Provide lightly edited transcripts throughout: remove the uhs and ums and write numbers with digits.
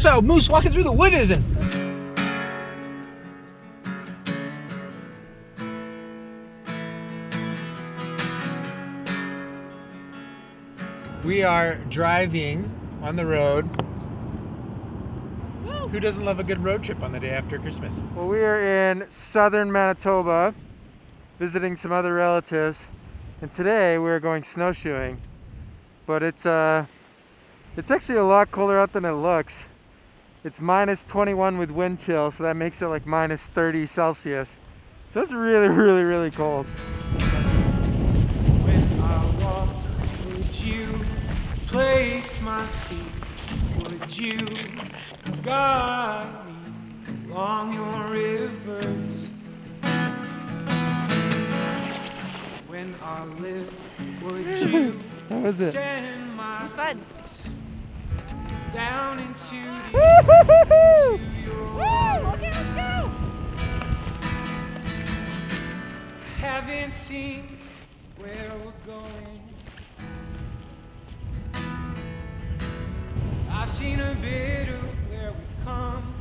guess a moose walking through the wood isn't. We are driving on the road. Woo. Who doesn't love a good road trip on the day after Christmas? Well, we are in southern Manitoba, visiting some other relatives, and today we're going snowshoeing. But it's actually a lot colder out than it looks. It's minus 21 with wind chill, so that makes it like minus 30 Celsius. So it's really, really, really cold. When I walk, would you place my feet? Would you guide me along your rivers? When I live, would you How was it? send my Fun. down into Woo! your Okay, let's go. haven't seen where we're going. I've seen a bit of where we've come.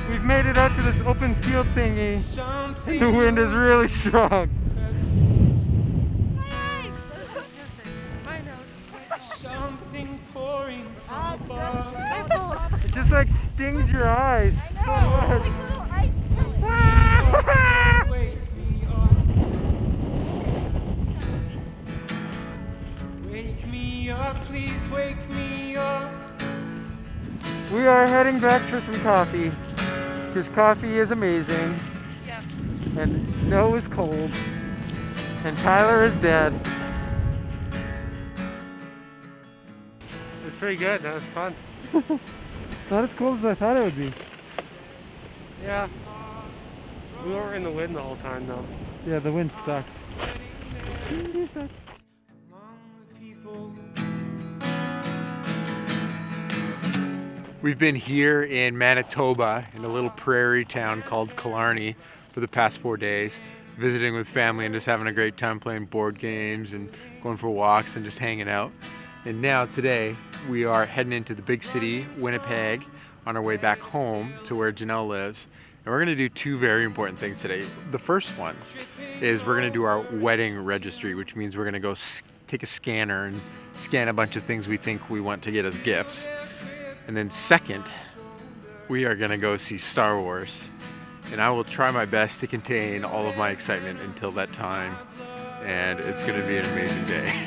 We've made it out to this open field thingy. Something The wind is really strong. crevices, My nose. something pouring from Oh, above. It just like stings your eyes. I know. Like little ice pellets. Wake me up. Wake me up, please wake me up. We are heading back for some coffee, because coffee is amazing, Yeah. and snow is cold, and Tyler is dead. It was pretty good. That was fun. Not as cold as I thought it would be. Yeah. We weren't in the wind the whole time though. Yeah, the wind sucks. Among the people. We've been here in Manitoba in a little prairie town called Killarney for the past 4 days, visiting with family and just having a great time playing board games and going for walks and just hanging out. And now today we are heading into the big city, Winnipeg, on our way back home to where Janelle lives. And we're gonna do two very important things today. The first one is we're gonna do our wedding registry, which means we're gonna go take a scanner and scan a bunch of things we think we want to get as gifts. And then second, we are gonna go see Star Wars. And I will try my best to contain all of my excitement until that time. And it's gonna be an amazing day.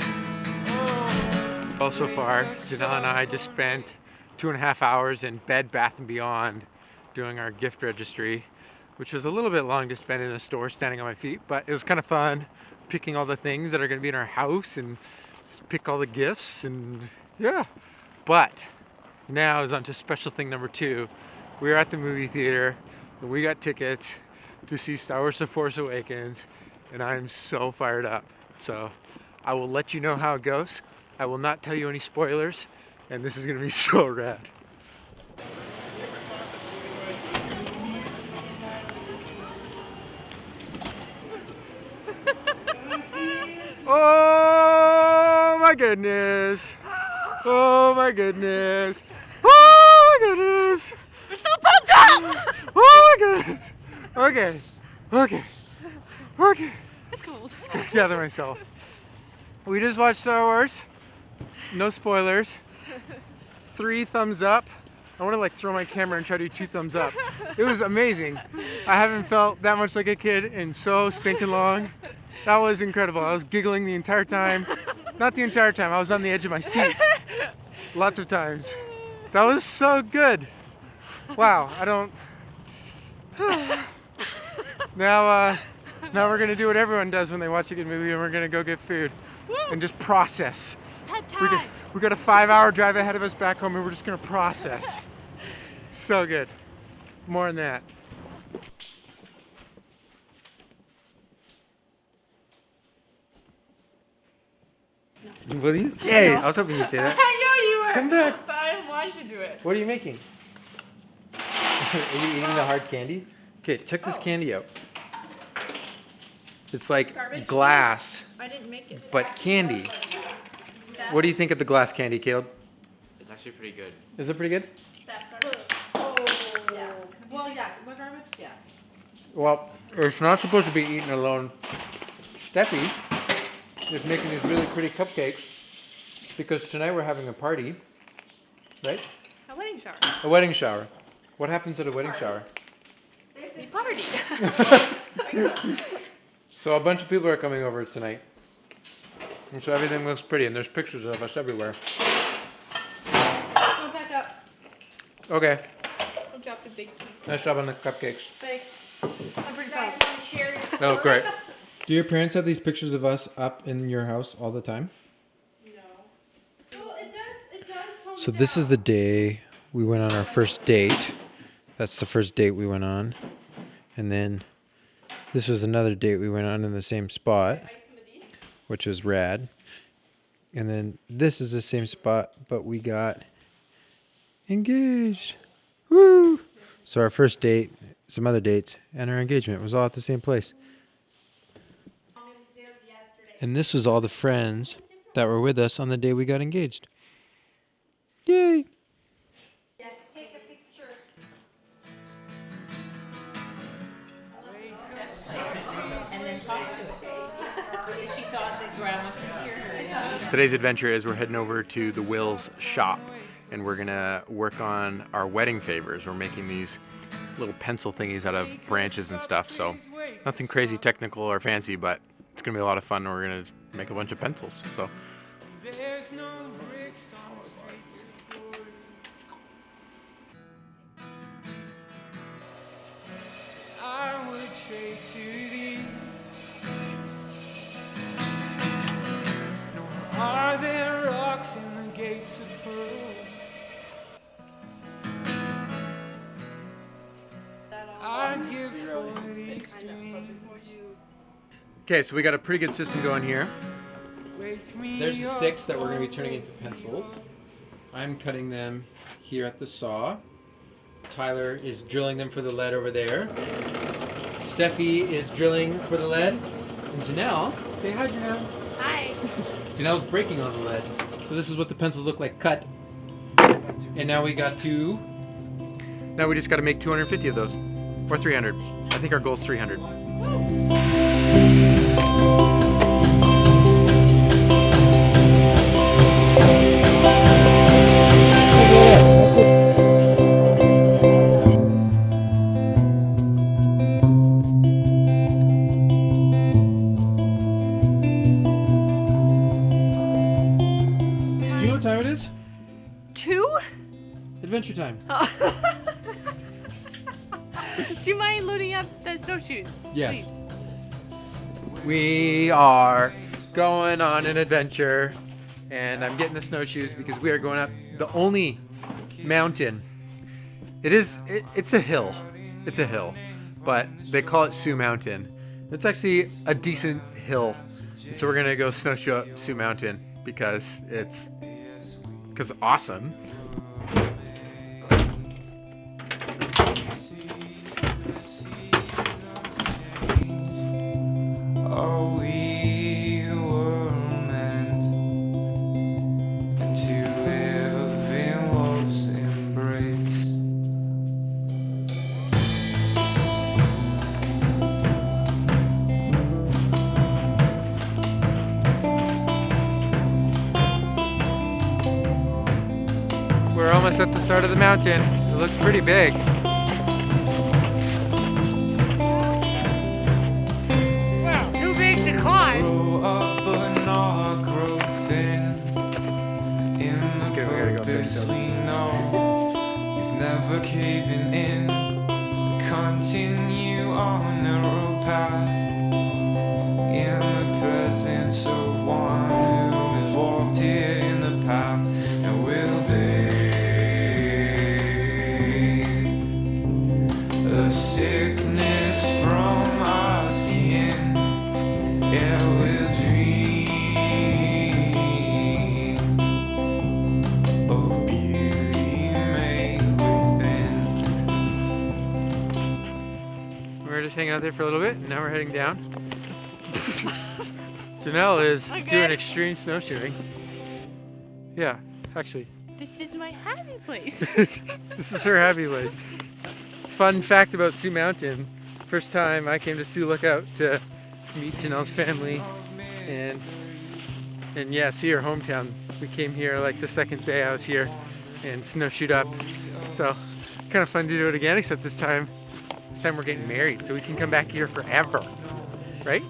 Well, so far, Janelle and I just spent 2.5 hours in Bed Bath & Beyond doing our gift registry, which was a little bit long to spend in a store standing on my feet, but it was kind of fun picking all the things that are gonna be in our house and just pick all the gifts and yeah. But now is on to special thing number 2. We are at the movie theater and we got tickets to see Star Wars The Force Awakens, and I'm so fired up. So I will let you know how it goes. I will not tell you any spoilers, and this is gonna be so rad. Oh my goodness! Oh my goodness! Oh my goodness! We're so pumped up. Oh my goodness! Okay. It's cold. Just gotta gather myself. We just watched Star Wars. No spoilers. 3 thumbs up. I want to like throw my camera and try to do 2 thumbs up. It was amazing. I haven't felt that much like a kid in so stinking long. That was incredible. I was giggling the entire time. Not the entire time. I was on the edge of my seat. Lots of times. That was so good. Wow. I don't. Now we're gonna do what everyone does when they watch a good movie, and we're gonna go get food and just process. Pet time. We got a 5-hour drive ahead of us back home, and we're just gonna process. So good. More on that. Will you? Yay! I was hoping you'd say that. I know you were. Come back. But I didn't want to do it. What are you making? Are you eating the hard candy? Okay, check this candy out. It's like Garbage? glass, I didn't make it. but candy. What do you think of the glass candy, Caleb? It's actually actually pretty good. Is it pretty good? Oh. Yeah. Well, yeah. What garbage? Yeah. Well, it's not supposed to be eaten alone. Steffi is making these really pretty cupcakes because tonight we're having a party, right? A wedding shower. A wedding shower. What happens at a wedding shower? We party. So a bunch of people are coming over tonight. And so everything looks pretty and there's pictures of us everywhere. Go back up. Okay, I'll drop the big piece. nice job on the cupcakes. Thanks. I'm pretty Guys, proud. want to share your Oh, great. Do your parents have these pictures of us up in your house all the time? Well, it does tone So this is the day we went on our first date. That's the first date we went on. And then this was another date we went on in the same spot, which was rad. And then this is the same spot, but we got engaged. Woo! So our first date, some other dates, and our engagement was all at the same place. And this was all the friends that were with us on the day we got engaged. Yay! Yes, take a picture. And then talk to it. She thought that grandma could hear her. Today's adventure is we're heading over to the Will's shop and we're gonna work on our wedding favors. We're making these little pencil thingies out of branches and stuff, so nothing crazy technical or fancy, but it's gonna be a lot of fun. We're gonna make a bunch of pencils. So There's no bricks on the streets of glory. I would trade to thee. Nor are there rocks in the gates of pearl. I'd give for these dreams. okay, so we got a pretty good system going here. Wake me There's the up sticks that we're gonna be on turning into pencils. I'm cutting them here at the saw. Tyler is drilling them for the lead over there. Steffi is drilling for the lead. And Janelle, say hi Janelle. Hi. Janelle's breaking on the lead. So this is what the pencils look like cut. And now we got two. Now we just got to make 250 of those. Or 300. I think our goal is 300. Do you know what time it is? 2? Adventure time. Do you mind loading up the snowshoes? Yes. We are going on an adventure, and I'm getting the snowshoes because we are going up the only mountain. It's a hill. It's a hill, but they call it Sioux Mountain. It's actually a decent hill, and so we're gonna go snowshoe up Sioux Mountain because it's awesome. Oh, we were meant to live in love's embrace. We're almost at the start of the mountain. It looks pretty big. Wow, too big to climb. Grow up but not grow thin. In the Okay, we gotta go purpose fix we know is never caving in. Continue on the narrow path in the presence of one who has walked here in the past and will bathe the sickness from our skin. Yeah, we'll dream of beauty made within. We were just hanging out there for a little bit, and now we're heading down. Janelle is Okay. doing extreme snowshoeing. Yeah, actually, This is my happy place. This is her happy place. Fun fact about Sioux Mountain. First time I came to Sioux Lookout to meet Janelle's family and yeah, see her hometown. We came here like the second day I was here and snowshoed up. So kind of fun to do it again, except this time we're getting married, so we can come back here forever, right?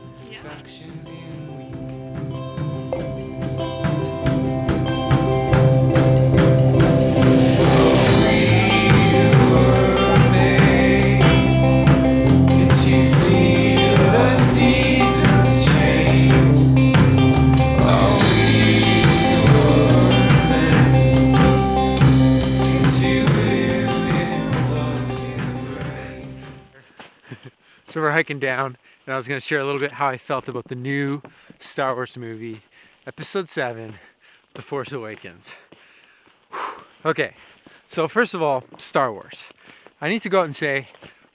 So we're hiking down, and I was going to share a little bit how I felt about the new Star Wars movie, Episode 7, The Force Awakens. Whew. Okay, so first of all, Star Wars. I need to go out and say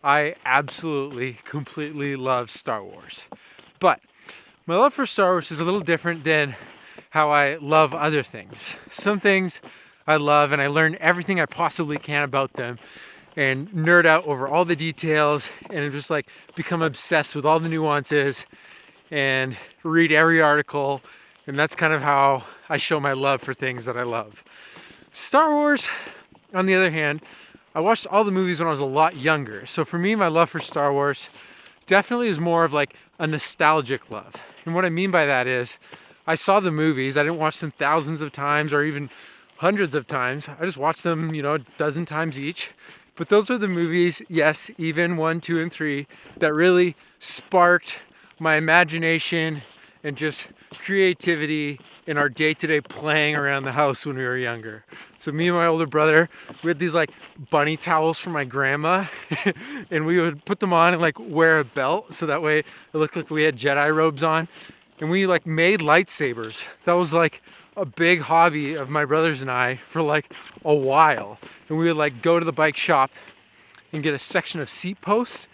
I absolutely, completely love Star Wars. But my love for Star Wars is a little different than how I love other things. Some things I love, and I learn everything I possibly can about them, and nerd out over all the details, and just like become obsessed with all the nuances and read every article, and that's kind of how I show my love for things that I love. Star Wars, on the other hand, I watched all the movies when I was a lot younger, so for me, my love for Star Wars definitely is more of like a nostalgic love. And what I mean by that is I saw the movies, I didn't watch them thousands of times or even hundreds of times. I just watched them, a dozen times each. But those are the movies, yes, even 1, 2, and 3, that really sparked my imagination and just creativity in our day-to-day playing around the house when we were younger. So me and my older brother, we had these like bunny towels from my grandma, and we would put them on and like wear a belt so that way it looked like we had Jedi robes on. And we like made lightsabers. That was like a big hobby of my brothers and I for like a while. And we would like go to the bike shop and get a section of seat post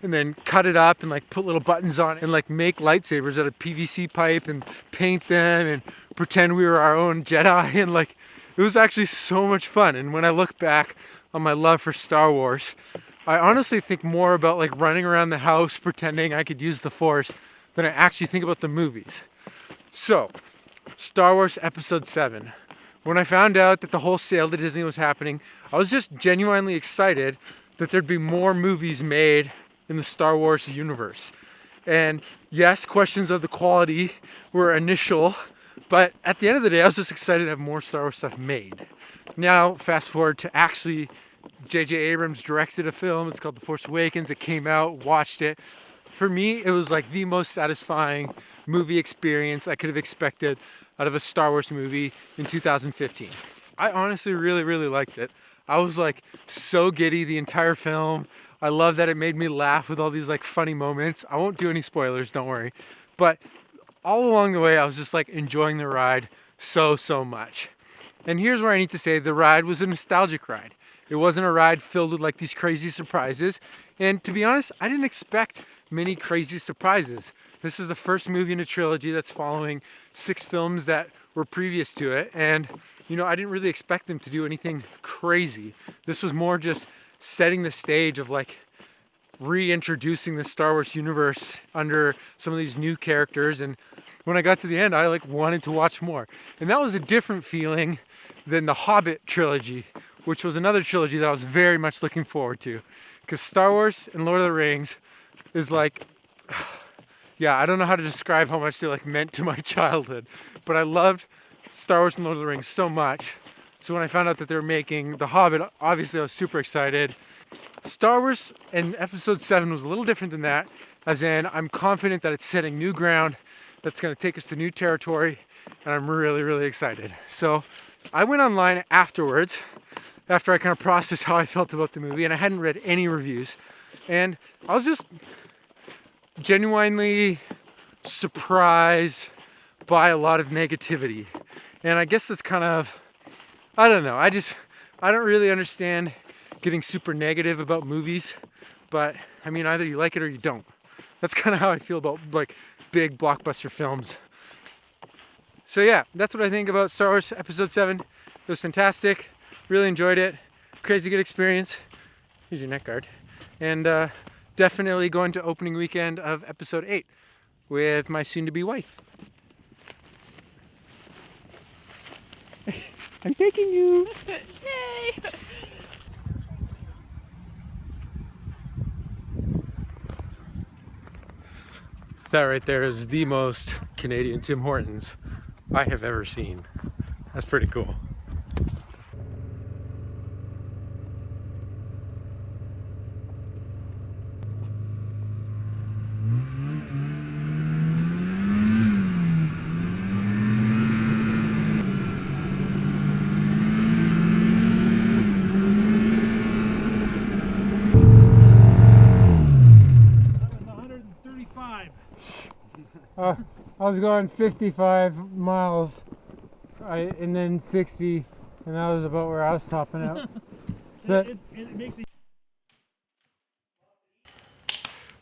and then cut it up and like put little buttons on it and like make lightsabers out of PVC pipe and paint them and pretend we were our own Jedi, and like it was actually so much fun. And when I look back on my love for Star Wars, I honestly think more about like running around the house pretending I could use the Force than I actually think about the movies. So Star Wars Episode 7. When I found out that the whole sale to Disney was happening, I was just genuinely excited that there'd be more movies made in the Star Wars universe. And yes, questions of the quality were initial, but at the end of the day, I was just excited to have more Star Wars stuff made. Now, fast forward to actually J.J. Abrams directed a film. It's called The Force Awakens. It came out, watched it. For me, it was like the most satisfying movie experience I could have expected out of a Star Wars movie in 2015. I honestly really, really liked it. I was like so giddy the entire film. I love that it made me laugh with all these like funny moments. I won't do any spoilers, don't worry. But all along the way, I was just like enjoying the ride so much. And here's where I need to say the ride was a nostalgic ride. It wasn't a ride filled with like these crazy surprises. And to be honest, I didn't expect many crazy surprises. This is the first movie in a trilogy that's following 6 films that were previous to it. And, I didn't really expect them to do anything crazy. This was more just setting the stage of like reintroducing the Star Wars universe under some of these new characters. And when I got to the end, I like wanted to watch more. And that was a different feeling than the Hobbit trilogy, which was another trilogy that I was very much looking forward to. Because Star Wars and Lord of the Rings is like, yeah, I don't know how to describe how much they like meant to my childhood, but I loved Star Wars and Lord of the Rings so much. So when I found out that they were making The Hobbit, obviously I was super excited. Star Wars and Episode 7 was a little different than that, as in I'm confident that it's setting new ground that's going to take us to new territory, and I'm really, really excited. So I went online afterwards, after I kind of processed how I felt about the movie, and I hadn't read any reviews, and I was just genuinely surprised by a lot of negativity. And I guess that's kind of, I don't know, I don't really understand getting super negative about movies, but I mean, either you like it or you don't. That's kind of how I feel about like big blockbuster films. So yeah, that's what I think about Star Wars Episode 7. It was fantastic. Really enjoyed it. Crazy good experience. Here's your neck guard. And definitely going to opening weekend of episode 8 with my soon-to-be wife. I'm taking you. Yay! That right there is the most Canadian Tim Hortons I have ever seen. That's pretty cool. I was going 55 miles and then 60, and that was about where I was topping out.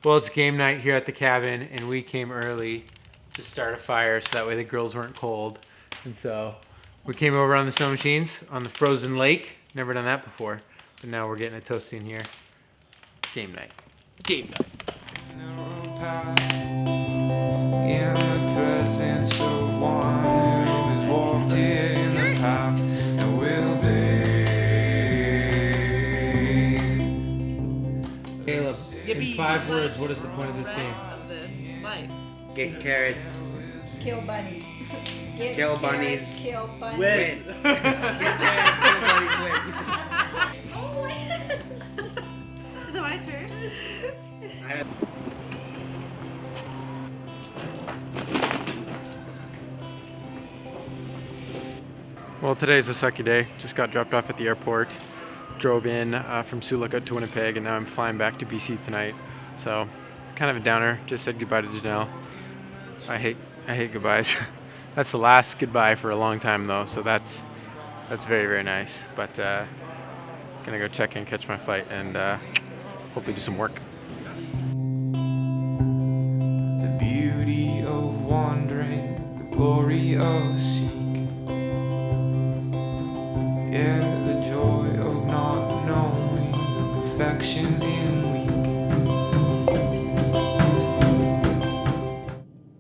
Well, it's game night here at the cabin, and we came early to start a fire so that way the girls weren't cold. And so we came over on the snow machines on the frozen lake. Never done that before, but now we're getting it toasty in here. Game night. Game night. In the presence of one who has walked in the path and will be. Caleb, in 5 words, what is the point of this game? Of this life. Get carrots. Kill bunnies. Get Kill carrots, bunnies. Kill bunnies. Win. Get carrots, kill bunnies, win. Oh, wait. Is it my turn? Well, today's a sucky day. Just got dropped off at the airport. Drove in from Sioux Lookout to Winnipeg, and now I'm flying back to BC tonight. So, kind of a downer. Just said goodbye to Janelle. I hate goodbyes. That's the last goodbye for a long time, though. So that's very, very nice. But gonna go check in, catch my flight, and hopefully do some work. The beauty of wandering, the glory of seeking. Yeah.